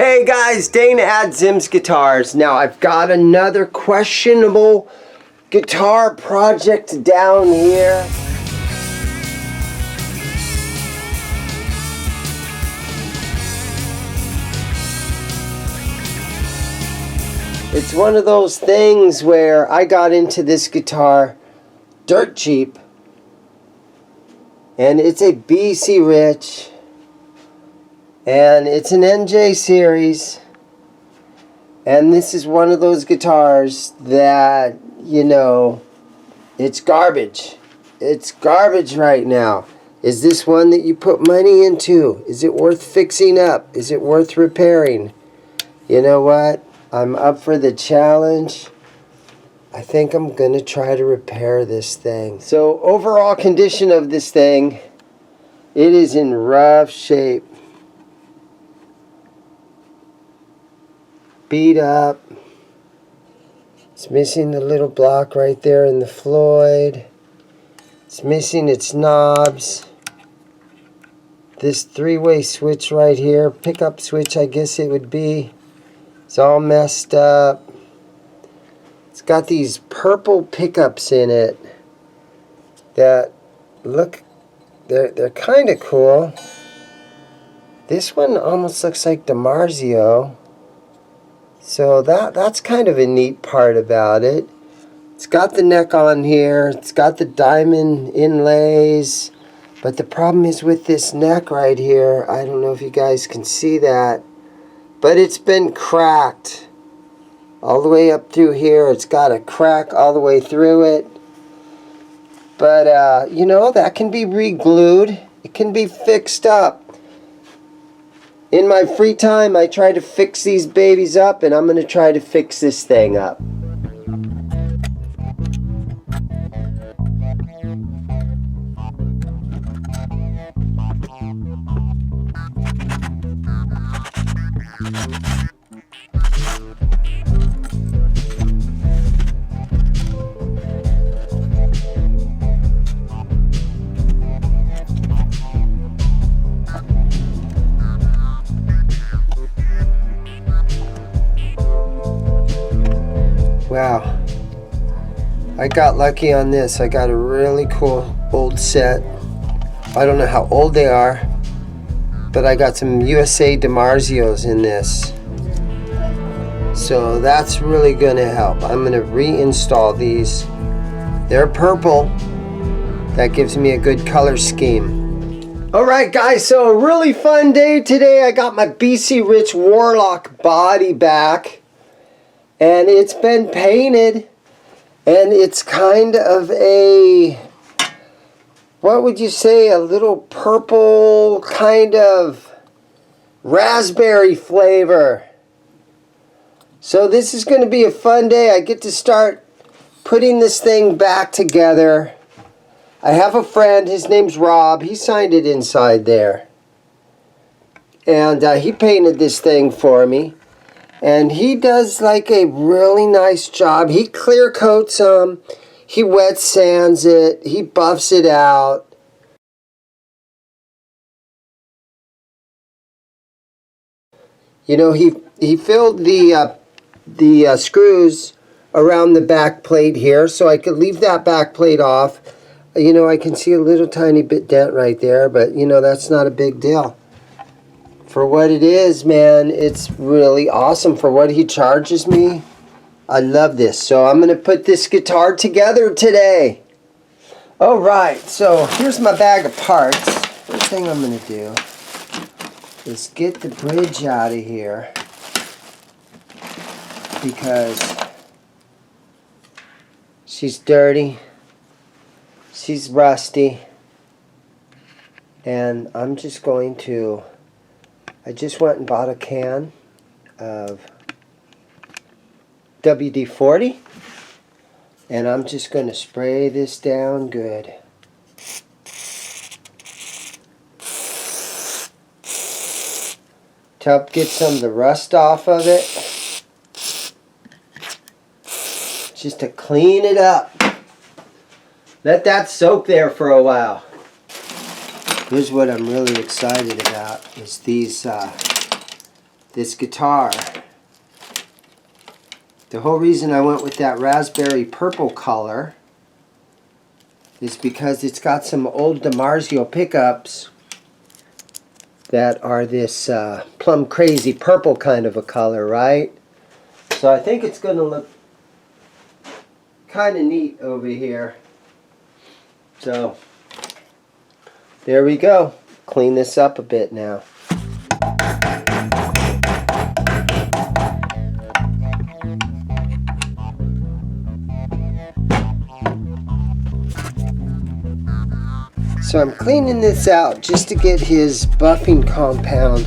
Hey guys, Dana at ZIMM'S Guitars. Now I've got another questionable guitar project down here. It's one of those things where I got into this guitar dirt cheap, and it's a BC Rich, and it's an NJ series, and this is one of those guitars that, you know, it's garbage. It's garbage right now. Is this one that you put money into? Is it worth fixing up? Is it worth repairing? You know what? I'm up for the challenge. I think I'm going to try to repair this thing. So, overall condition of this thing, it is in rough shape. Beat up. It's missing the little block right there in the Floyd. It's missing its knobs. This three-way switch right here, pickup switch I guess it would be, it's all messed up. It's got these purple pickups in it that look, they're kind of cool. This one almost looks like DiMarzio. So that's kind of a neat part about it. It's got the neck on here. It's got the diamond inlays. But the problem is with this neck right here, I don't know if you guys can see that, but it's been cracked all the way up through here. It's got a crack all the way through it. But, you know, that can be re-glued. It can be fixed up. In my free time, I try to fix these babies up, and I'm going to try to fix this thing up. Wow, I got lucky on this. I got a really cool old set. I don't know how old they are, but I got some USA DiMarzios in this. So that's really going to help. I'm going to reinstall these. They're purple. That gives me a good color scheme. Alright guys, so a really fun day today. I got my BC Rich Warlock body back. And it's been painted, and it's kind of a, what would you say, a little purple kind of raspberry flavor. So this is going to be a fun day. I get to start putting this thing back together. I have a friend, his name's Rob, he signed it inside there. And he painted this thing for me. And he does like a really nice job. He clear coats them, he wet sands it, he buffs it out. You know, he filled the screws around the back plate here, so I could leave that back plate off. You know, I can see a little tiny bit dent right there, but you know, that's not a big deal. For what it is, man, it's really awesome. For what he charges me, I love this. So I'm going to put this guitar together today. Alright, so here's my bag of parts. First thing I'm going to do is get the bridge out of here, because she's dirty, she's rusty, and I'm just going to, I just went and bought a can of WD-40, and I'm just going to spray this down good. To help get some of the rust off of it. Just to clean it up. Let that soak there for a while. Here's what I'm really excited about, is these this guitar. The whole reason I went with that raspberry purple color is because it's got some old DiMarzio pickups that are this plum crazy purple kind of a color, right? So I think it's going to look kind of neat over here. So there we go. Clean this up a bit now. So I'm cleaning this out just to get his buffing compound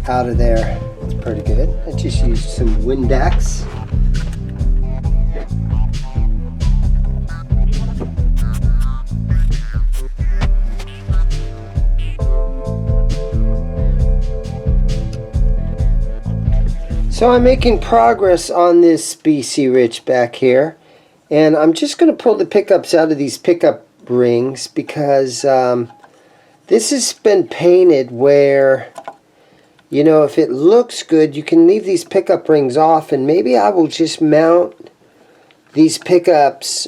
out of there. It's pretty good. I just used some Windex. So I'm making progress on this BC Rich back here, and I'm just going to pull the pickups out of these pickup rings because this has been painted where, you know, if it looks good, you can leave these pickup rings off, and maybe I will just mount these pickups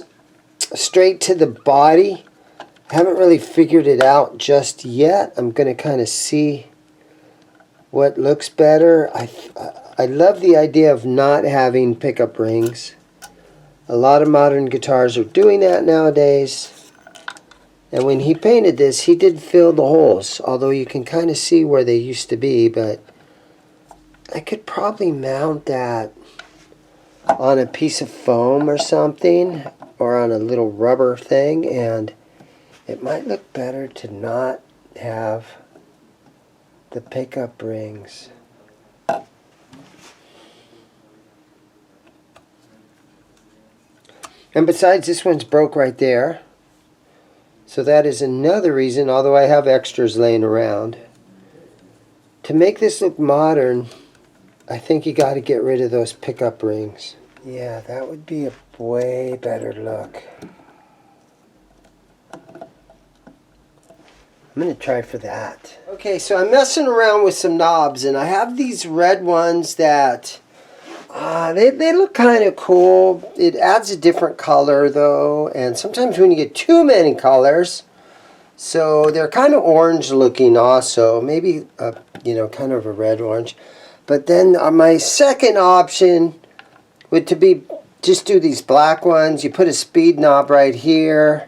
straight to the body. I haven't really figured it out just yet. I'm going to kind of see what looks better. I love the idea of not having pickup rings. A lot of modern guitars are doing that nowadays. And when he painted this, he did fill the holes, although you can kind of see where they used to be, but I could probably mount that on a piece of foam or something, or on a little rubber thing, and it might look better to not have the pickup rings. And besides, this one's broke right there. So that is another reason, although I have extras laying around. To make this look modern, I think you got to get rid of those pickup rings. Yeah, that would be a way better look. I'm going to try for that. Okay, so I'm messing around with some knobs, and I have these red ones that they look kind of cool. It adds a different color though, and sometimes when you get too many colors, so they're kind of orange looking also, maybe you know, kind of a red orange. But then my second option would to be just do these black ones. You put a speed knob right here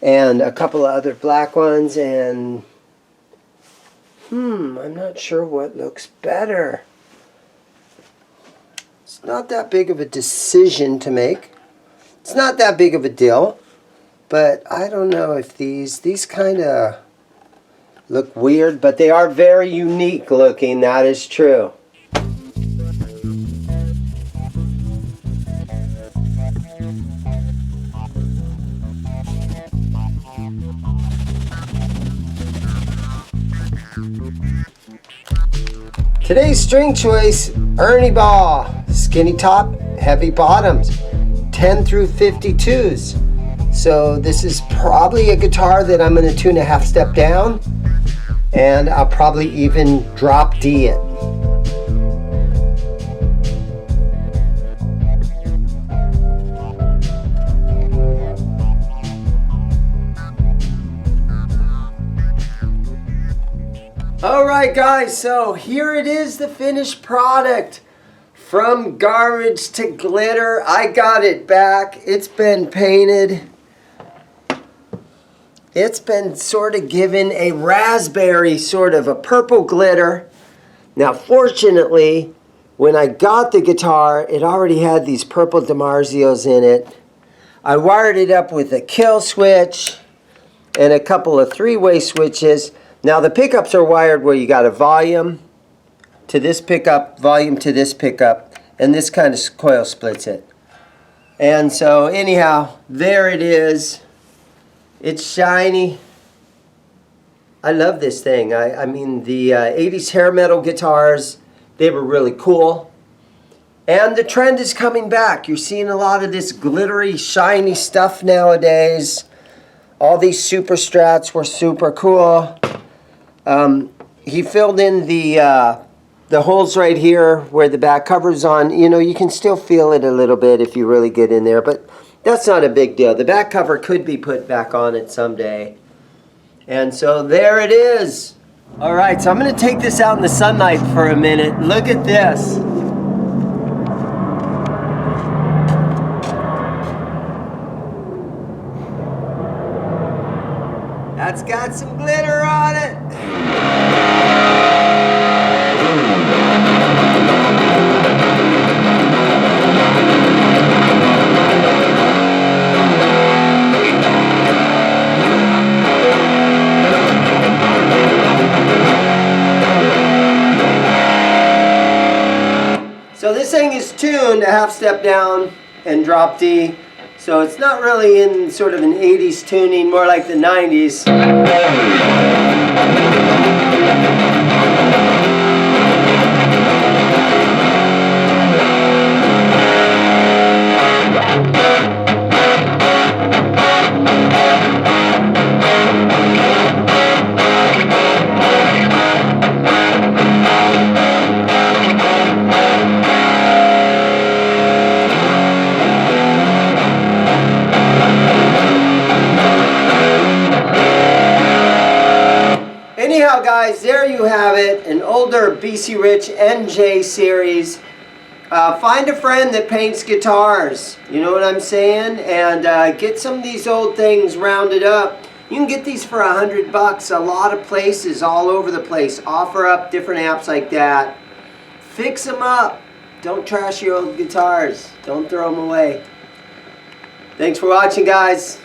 and a couple of other black ones, and I'm not sure what looks better. It's not that big of a decision to make. It's not that big of a deal. But I don't know if these kind of look weird, but they are very unique looking, that is true. Today's string choice, Ernie Ball, skinny top, heavy bottoms, 10 through 52s. So this is probably a guitar that I'm going to tune a half step down, and I'll probably even drop D it. Alright guys, so here it is, the finished product. From garbage to glitter, I got it back. It's been painted. It's been sort of given a raspberry, sort of a purple glitter. Now fortunately, when I got the guitar, it already had these purple DiMarzios in it. I wired it up with a kill switch and a couple of three-way switches. Now the pickups are wired where you got a volume to this pickup, volume to this pickup, and this kind of coil splits it. And so anyhow, there it is. It's shiny. I love this thing. I mean, the 80s hair metal guitars, they were really cool. And the trend is coming back. You're seeing a lot of this glittery, shiny stuff nowadays. All these super strats were super cool. He filled in the the holes right here where the back cover's on, you know, you can still feel it a little bit if you really get in there, but that's not a big deal. The back cover could be put back on it someday. And so there it is. All right, so I'm going to take this out in the sunlight for a minute. Look at this. That's got some glitter on it. So this thing is tuned a half step down and drop D. So it's not really in sort of an 80s tuning, more like the 90s. Anyhow, guys, there you have it, an older BC Rich NJ series. Find a friend that paints guitars, you know what I'm saying, and get some of these old things rounded up. You can get these for $100. A lot of places all over the place offer up different amps like that. Fix them up. Don't trash your old guitars. Don't throw them away. Thanks for watching, guys.